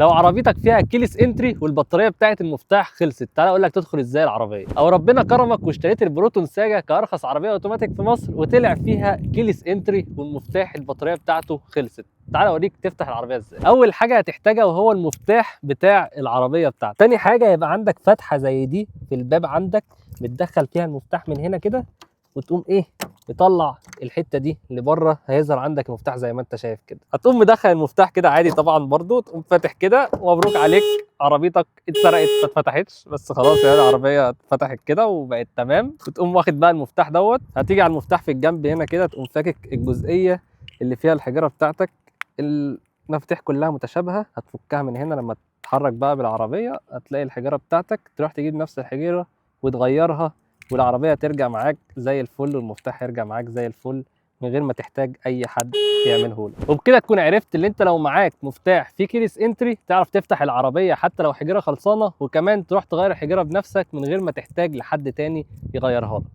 لو عربيتك فيها كيلس انتري والبطاريه بتاعت المفتاح خلصت، تعالى اقول لك تدخل ازاي العربيه. او ربنا كرمك واشتريت البروتون ساجا كارخص عربيه اوتوماتيك في مصر وطلع فيها كيلس انتري والمفتاح البطاريه بتاعته خلصت، تعالى اوريك تفتح العربيه ازاي. اول حاجه هتحتاجها وهو المفتاح بتاع العربيه بتاعتك. تاني حاجه يبقى عندك فتحه زي دي في الباب عندك، بتدخل فيها المفتاح من هنا كده وتقوم ايه مطلع الحته دي لبره، هيظهر عندك المفتاح زي ما انت شايف كده. هتقوم مدخل المفتاح كده عادي طبعا برضو، تقوم فاتح كده ومبروك عليك، عربيتك اتسرقت ما اتفتحتش، بس خلاص يعني العربيه اتفتحت كده وبقت تمام. وتقوم واخد بقى المفتاح دوت، هتيجي على المفتاح في الجنب هنا كده، تقوم فاكك الجزئيه اللي فيها الحجره بتاعتك. المفاتيح كلها متشابهه، هتفكها من هنا لما تتحرك بقى بالعربيه هتلاقي الحجره بتاعتك، تروح تجيب نفس الحجره وتغيرها والعربيه ترجع معاك زي الفل والمفتاح يرجع معاك زي الفل من غير ما تحتاج اي حد يعمله لك. وبكده تكون عرفت ان انت لو معاك مفتاح فيه كيلس انتري تعرف تفتح العربيه حتى لو حجره خلصانه، وكمان تروح تغير الحجره بنفسك من غير ما تحتاج لحد تاني يغيرها لك.